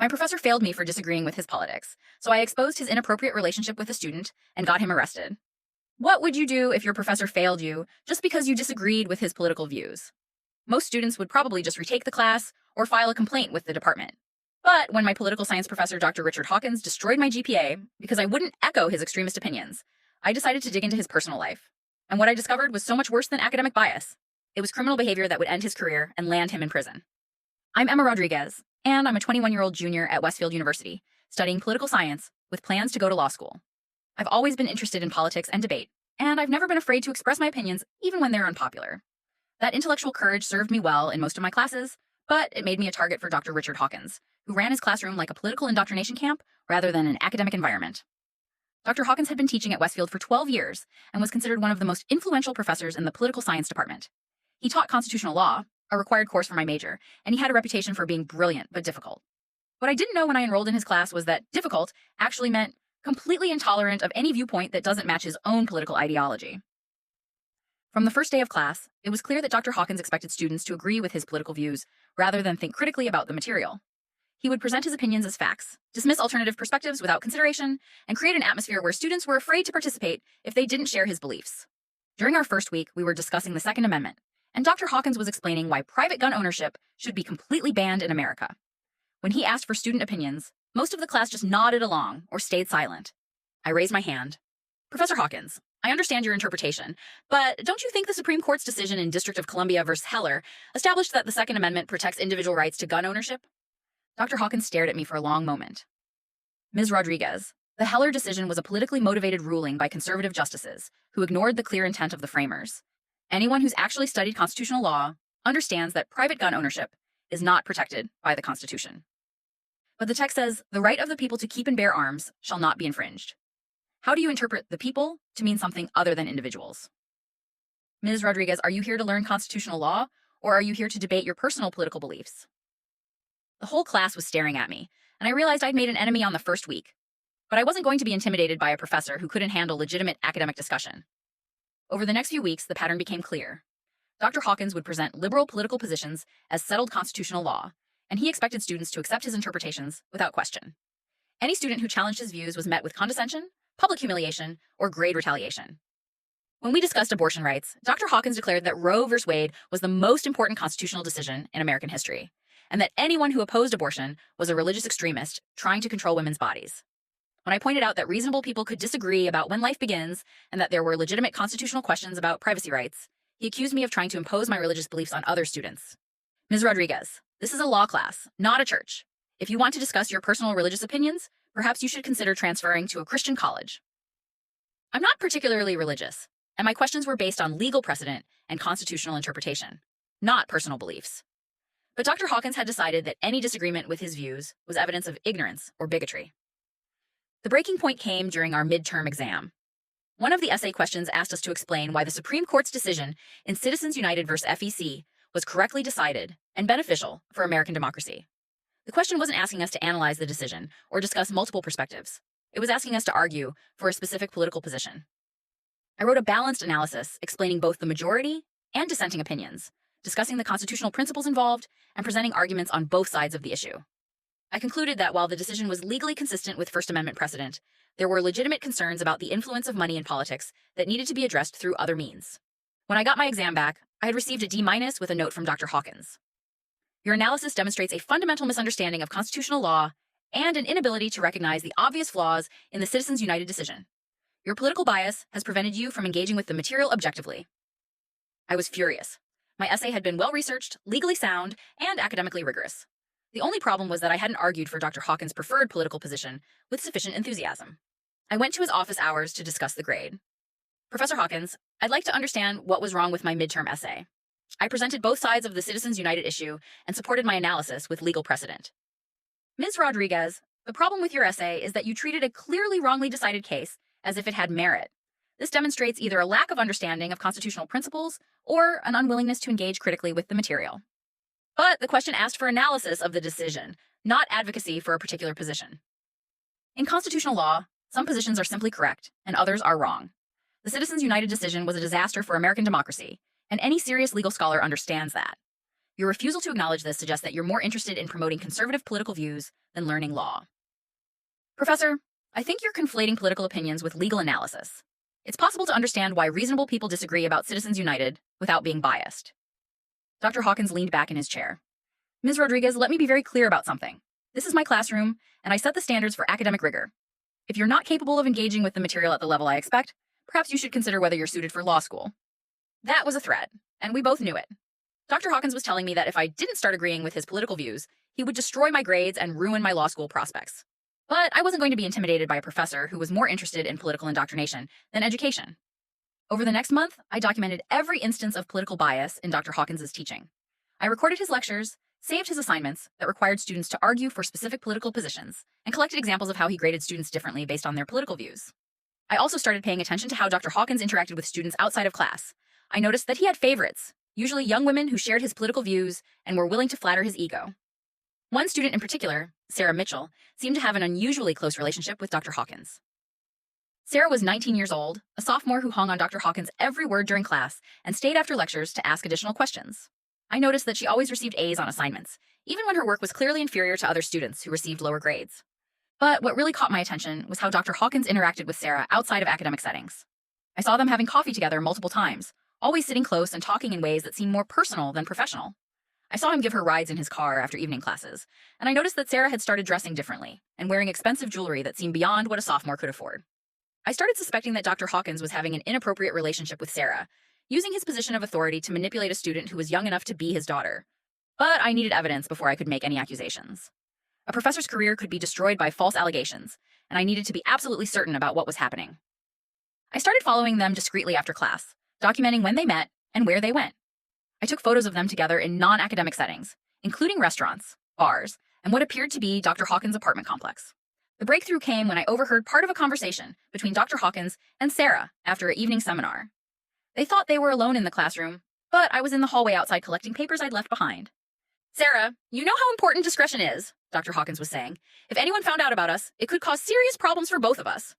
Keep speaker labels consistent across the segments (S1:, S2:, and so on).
S1: My professor failed me for disagreeing with his politics, so I exposed his inappropriate relationship with a student and got him arrested. What would you do if your professor failed you just because you disagreed with his political views? Most students would probably just retake the class or file a complaint with the department. But when my political science professor, Dr. Richard Hawkins, destroyed my GPA because I wouldn't echo his extremist opinions, I decided to dig into his personal life. And what I discovered was so much worse than academic bias. It was criminal behavior that would end his career and land him in prison. I'm Emma Rodriguez, and I'm a 21-year-old junior at Westfield University, studying political science with plans to go to law school. I've always been interested in politics and debate, and I've never been afraid to express my opinions even when they're unpopular. That intellectual courage served me well in most of my classes, but it made me a target for Dr. Richard Hawkins, who ran his classroom like a political indoctrination camp rather than an academic environment. Dr. Hawkins had been teaching at Westfield for 12 years and was considered one of the most influential professors in the political science department. He taught constitutional law, a required course for my major, and he had a reputation for being brilliant but difficult. What I didn't know when I enrolled in his class was that difficult actually meant completely intolerant of any viewpoint that doesn't match his own political ideology. From the first day of class, it was clear that Dr. Hawkins expected students to agree with his political views rather than think critically about the material. He would present his opinions as facts, dismiss alternative perspectives without consideration, and create an atmosphere where students were afraid to participate if they didn't share his beliefs. During our first week, we were discussing the Second Amendment, and Dr. Hawkins was explaining why private gun ownership should be completely banned in America. When he asked for student opinions, most of the class just nodded along or stayed silent. I raised my hand. Professor Hawkins, I understand your interpretation, but don't you think the Supreme Court's decision in District of Columbia versus Heller established that the Second Amendment protects individual rights to gun ownership? Dr. Hawkins stared at me for a long moment. Ms. Rodriguez, the Heller decision was a politically motivated ruling by conservative justices who ignored the clear intent of the framers. Anyone who's actually studied constitutional law understands that private gun ownership is not protected by the Constitution. But the text says, the right of the people to keep and bear arms shall not be infringed. How do you interpret the people to mean something other than individuals? Ms. Rodriguez, are you here to learn constitutional law, or are you here to debate your personal political beliefs? The whole class was staring at me, and I realized I'd made an enemy on the first week. But I wasn't going to be intimidated by a professor who couldn't handle legitimate academic discussion. Over the next few weeks, the pattern became clear. Dr. Hawkins would present liberal political positions as settled constitutional law, and he expected students to accept his interpretations without question. Any student who challenged his views was met with condescension, public humiliation, or grade retaliation. When we discussed abortion rights, Dr. Hawkins declared that Roe v. Wade was the most important constitutional decision in American history, and that anyone who opposed abortion was a religious extremist trying to control women's bodies. When I pointed out that reasonable people could disagree about when life begins and that there were legitimate constitutional questions about privacy rights, he accused me of trying to impose my religious beliefs on other students. Ms. Rodriguez, this is a law class, not a church. If you want to discuss your personal religious opinions, perhaps you should consider transferring to a Christian college. I'm not particularly religious, and my questions were based on legal precedent and constitutional interpretation, not personal beliefs. But Dr. Hawkins had decided that any disagreement with his views was evidence of ignorance or bigotry. The breaking point came during our midterm exam. One of the essay questions asked us to explain why the Supreme Court's decision in Citizens United v. FEC was correctly decided and beneficial for American democracy. The question wasn't asking us to analyze the decision or discuss multiple perspectives. It was asking us to argue for a specific political position. I wrote a balanced analysis explaining both the majority and dissenting opinions, discussing the constitutional principles involved, and presenting arguments on both sides of the issue. I concluded that while the decision was legally consistent with First Amendment precedent, there were legitimate concerns about the influence of money in politics that needed to be addressed through other means. When I got my exam back, I had received a D- with a note from Dr. Hawkins. Your analysis demonstrates a fundamental misunderstanding of constitutional law and an inability to recognize the obvious flaws in the Citizens United decision. Your political bias has prevented you from engaging with the material objectively. I was furious. My essay had been well-researched, legally sound, and academically rigorous. The only problem was that I hadn't argued for Dr. Hawkins' preferred political position with sufficient enthusiasm. I went to his office hours to discuss the grade. Professor Hawkins, I'd like to understand what was wrong with my midterm essay. I presented both sides of the Citizens United issue and supported my analysis with legal precedent. Ms. Rodriguez, the problem with your essay is that you treated a clearly wrongly decided case as if it had merit. This demonstrates either a lack of understanding of constitutional principles or an unwillingness to engage critically with the material. But the question asked for analysis of the decision, not advocacy for a particular position. In constitutional law, some positions are simply correct and others are wrong. The Citizens United decision was a disaster for American democracy, and any serious legal scholar understands that. Your refusal to acknowledge this suggests that you're more interested in promoting conservative political views than learning law. Professor, I think you're conflating political opinions with legal analysis. It's possible to understand why reasonable people disagree about Citizens United without being biased. Dr. Hawkins leaned back in his chair. Ms. Rodriguez, let me be very clear about something. This is my classroom, and I set the standards for academic rigor. If you're not capable of engaging with the material at the level I expect, perhaps you should consider whether you're suited for law school. That was a threat, and we both knew it. Dr. Hawkins was telling me that if I didn't start agreeing with his political views, he would destroy my grades and ruin my law school prospects. But I wasn't going to be intimidated by a professor who was more interested in political indoctrination than education. Over the next month, I documented every instance of political bias in Dr. Hawkins' teaching. I recorded his lectures, saved his assignments that required students to argue for specific political positions, and collected examples of how he graded students differently based on their political views. I also started paying attention to how Dr. Hawkins interacted with students outside of class. I noticed that he had favorites, usually young women who shared his political views and were willing to flatter his ego. One student in particular, Sarah Mitchell, seemed to have an unusually close relationship with Dr. Hawkins. Sarah was 19 years old, a sophomore who hung on Dr. Hawkins' every word during class and stayed after lectures to ask additional questions. I noticed that she always received A's on assignments, even when her work was clearly inferior to other students who received lower grades. But what really caught my attention was how Dr. Hawkins interacted with Sarah outside of academic settings. I saw them having coffee together multiple times, always sitting close and talking in ways that seemed more personal than professional. I saw him give her rides in his car after evening classes, and I noticed that Sarah had started dressing differently and wearing expensive jewelry that seemed beyond what a sophomore could afford. I started suspecting that Dr. Hawkins was having an inappropriate relationship with Sarah, using his position of authority to manipulate a student who was young enough to be his daughter. But I needed evidence before I could make any accusations. A professor's career could be destroyed by false allegations, and I needed to be absolutely certain about what was happening. I started following them discreetly after class, documenting when they met and where they went. I took photos of them together in non-academic settings, including restaurants, bars, and what appeared to be Dr. Hawkins' apartment complex. The breakthrough came when I overheard part of a conversation between Dr. Hawkins and Sarah after an evening seminar. They thought they were alone in the classroom, but I was in the hallway outside collecting papers I'd left behind. Sarah, you know how important discretion is, Dr. Hawkins was saying. If anyone found out about us, it could cause serious problems for both of us.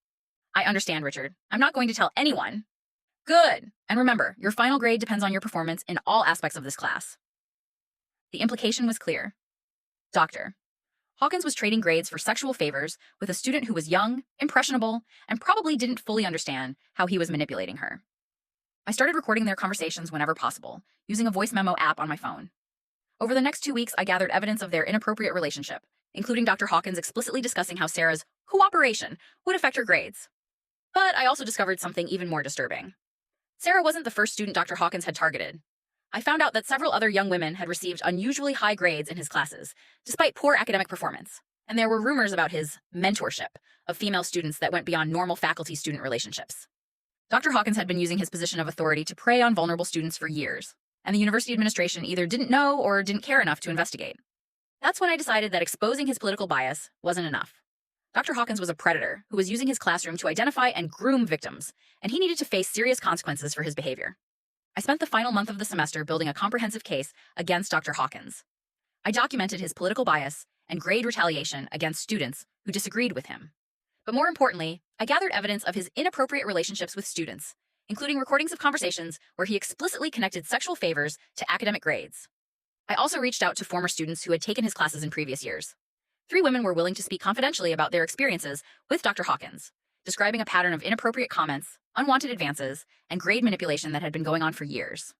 S1: I understand, Richard. I'm not going to tell anyone. Good. And remember, your final grade depends on your performance in all aspects of this class. The implication was clear. Doctor. Hawkins was trading grades for sexual favors with a student who was young, impressionable, and probably didn't fully understand how he was manipulating her. I started recording their conversations whenever possible, using a voice memo app on my phone. Over the next 2 weeks, I gathered evidence of their inappropriate relationship, including Dr. Hawkins explicitly discussing how Sarah's cooperation would affect her grades. But I also discovered something even more disturbing. Sarah wasn't the first student Dr. Hawkins had targeted. I found out that several other young women had received unusually high grades in his classes, despite poor academic performance, and there were rumors about his mentorship of female students that went beyond normal faculty-student relationships. Dr. Hawkins had been using his position of authority to prey on vulnerable students for years, and the university administration either didn't know or didn't care enough to investigate. That's when I decided that exposing his political bias wasn't enough. Dr. Hawkins was a predator who was using his classroom to identify and groom victims, and he needed to face serious consequences for his behavior. I spent the final month of the semester building a comprehensive case against Dr. Hawkins. I documented his political bias and grade retaliation against students who disagreed with him. But more importantly, I gathered evidence of his inappropriate relationships with students, including recordings of conversations where he explicitly connected sexual favors to academic grades. I also reached out to former students who had taken his classes in previous years. 3 women were willing to speak confidentially about their experiences with Dr. Hawkins, describing a pattern of inappropriate comments, unwanted advances, and grade manipulation that had been going on for years.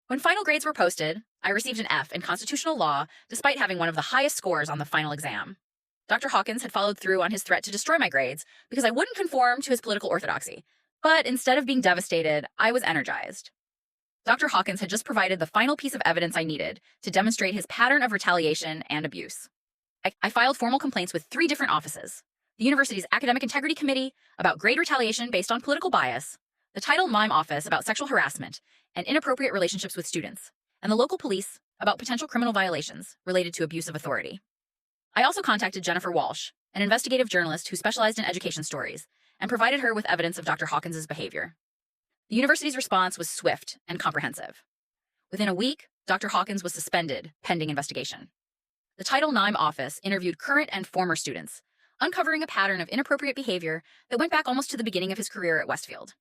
S1: When final grades were posted, I received an F in constitutional law despite having one of the highest scores on the final exam. Dr. Hawkins had followed through on his threat to destroy my grades because I wouldn't conform to his political orthodoxy, but instead of being devastated, I was energized. Dr. Hawkins had just provided the final piece of evidence I needed to demonstrate his pattern of retaliation and abuse. I filed formal complaints with 3 different offices: the university's Academic Integrity Committee about grade retaliation based on political bias, the Title IX office about sexual harassment and inappropriate relationships with students, and the local police about potential criminal violations related to abuse of authority. I also contacted Jennifer Walsh, an investigative journalist who specialized in education stories, and provided her with evidence of Dr. Hawkins' behavior. The university's response was swift and comprehensive. Within a week, Dr. Hawkins was suspended pending investigation. The Title IX office interviewed current and former students, uncovering a pattern of inappropriate behavior that went back almost to the beginning of his career at Westfield.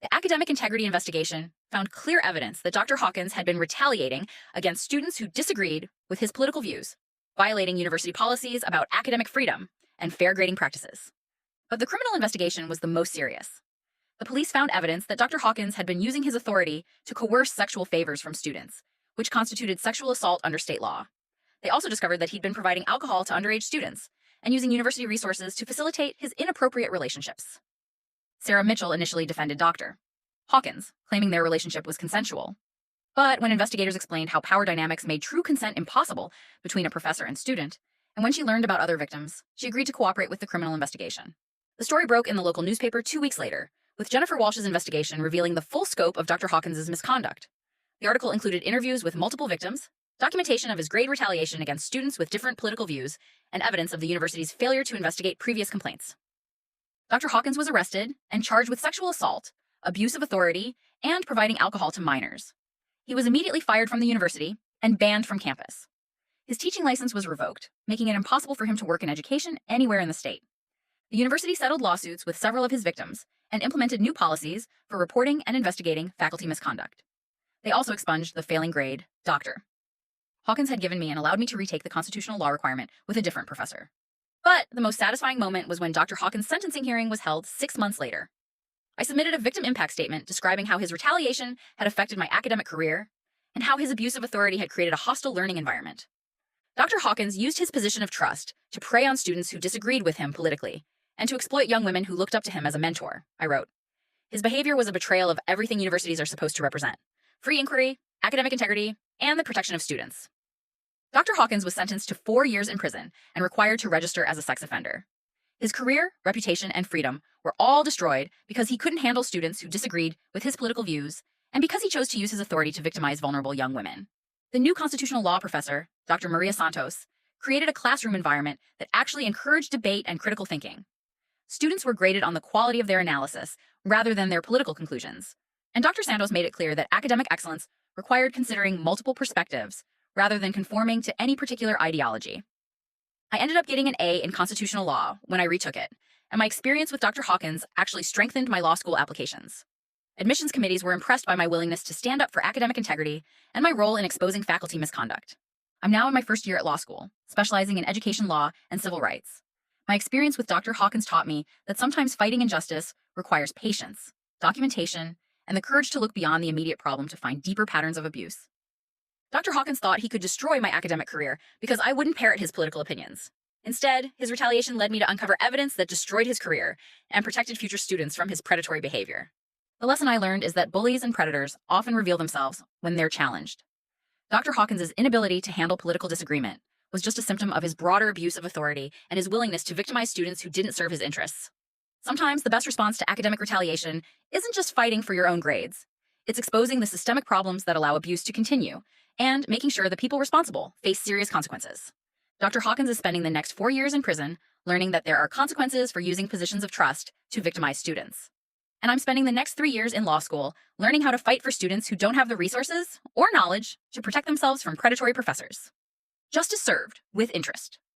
S1: The academic integrity investigation found clear evidence that Dr. Hawkins had been retaliating against students who disagreed with his political views, violating university policies about academic freedom and fair grading practices. But the criminal investigation was the most serious. The police found evidence that Dr. Hawkins had been using his authority to coerce sexual favors from students, which constituted sexual assault under state law. They also discovered that he'd been providing alcohol to underage students and using university resources to facilitate his inappropriate relationships. Sarah Mitchell initially defended Dr. Hawkins, claiming their relationship was consensual. But when investigators explained how power dynamics made true consent impossible between a professor and student, and when she learned about other victims, she agreed to cooperate with the criminal investigation. The story broke in the local newspaper 2 weeks later, with Jennifer Walsh's investigation revealing the full scope of Dr. Hawkins' misconduct. The article included interviews with multiple victims, documentation of his grade retaliation against students with different political views, and evidence of the university's failure to investigate previous complaints. Dr. Hawkins was arrested and charged with sexual assault, abuse of authority, and providing alcohol to minors. He was immediately fired from the university and banned from campus. His teaching license was revoked, making it impossible for him to work in education anywhere in the state. The university settled lawsuits with several of his victims and implemented new policies for reporting and investigating faculty misconduct. They also expunged the failing grade, Dr. Hawkins had given me and allowed me to retake the constitutional law requirement with a different professor. But the most satisfying moment was when Dr. Hawkins' sentencing hearing was held 6 months later. I submitted a victim impact statement describing how his retaliation had affected my academic career and how his abuse of authority had created a hostile learning environment. Dr. Hawkins used his position of trust to prey on students who disagreed with him politically and to exploit young women who looked up to him as a mentor, I wrote. His behavior was a betrayal of everything universities are supposed to represent: free inquiry, academic integrity, and the protection of students. Dr. Hawkins was sentenced to 4 years in prison and required to register as a sex offender. His career, reputation, and freedom were all destroyed because he couldn't handle students who disagreed with his political views and because he chose to use his authority to victimize vulnerable young women. The new constitutional law professor, Dr. Maria Santos, created a classroom environment that actually encouraged debate and critical thinking. Students were graded on the quality of their analysis rather than their political conclusions. And Dr. Santos made it clear that academic excellence required considering multiple perspectives rather than conforming to any particular ideology. I ended up getting an A in constitutional law when I retook it, and my experience with Dr. Hawkins actually strengthened my law school applications. Admissions committees were impressed by my willingness to stand up for academic integrity and my role in exposing faculty misconduct. I'm now in my first year at law school, specializing in education law and civil rights. My experience with Dr. Hawkins taught me that sometimes fighting injustice requires patience, documentation, and the courage to look beyond the immediate problem to find deeper patterns of abuse. Dr. Hawkins thought he could destroy my academic career because I wouldn't parrot his political opinions. Instead, his retaliation led me to uncover evidence that destroyed his career and protected future students from his predatory behavior. The lesson I learned is that bullies and predators often reveal themselves when they're challenged. Dr. Hawkins' inability to handle political disagreement was just a symptom of his broader abuse of authority and his willingness to victimize students who didn't serve his interests. Sometimes the best response to academic retaliation isn't just fighting for your own grades. It's exposing the systemic problems that allow abuse to continue and making sure the people responsible face serious consequences. Dr. Hawkins is spending the next 4 years in prison learning that there are consequences for using positions of trust to victimize students. And I'm spending the next 3 years in law school learning how to fight for students who don't have the resources or knowledge to protect themselves from predatory professors. Justice served with interest.